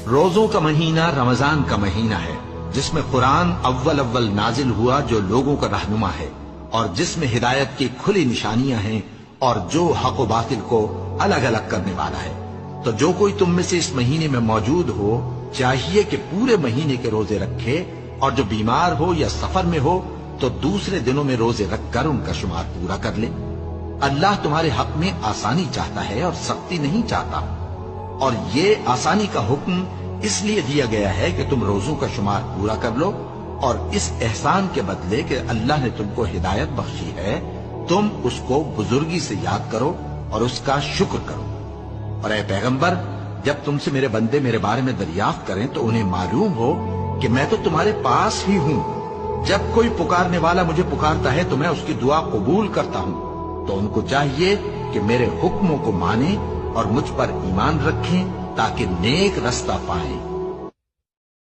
روزوں کا مہینہ رمضان کا مہینہ ہے، جس میں قرآن اول اول نازل ہوا، جو لوگوں کا رہنما ہے اور جس میں ہدایت کی کھلی نشانیاں ہیں اور جو حق و باطل کو الگ الگ کرنے والا ہے۔ تو جو کوئی تم میں سے اس مہینے میں موجود ہو چاہیے کہ پورے مہینے کے روزے رکھے، اور جو بیمار ہو یا سفر میں ہو تو دوسرے دنوں میں روزے رکھ کر ان کا شمار پورا کر لے۔ اللہ تمہارے حق میں آسانی چاہتا ہے اور سختی نہیں چاہتا، اور یہ آسانی کا حکم اس لیے دیا گیا ہے کہ تم روزوں کا شمار پورا کر لو، اور اس احسان کے بدلے کہ اللہ نے تم کو ہدایت بخشی ہے تم اس کو بزرگی سے یاد کرو اور اس کا شکر کرو۔ اور اے پیغمبر، جب تم سے میرے بندے میرے بارے میں دریافت کریں تو انہیں معلوم ہو کہ میں تو تمہارے پاس ہی ہوں۔ جب کوئی پکارنے والا مجھے پکارتا ہے تو میں اس کی دعا قبول کرتا ہوں۔ تو ان کو چاہیے کہ میرے حکموں کو مانیں اور مجھ پر ایمان رکھیں تاکہ نیک رستہ پائیں۔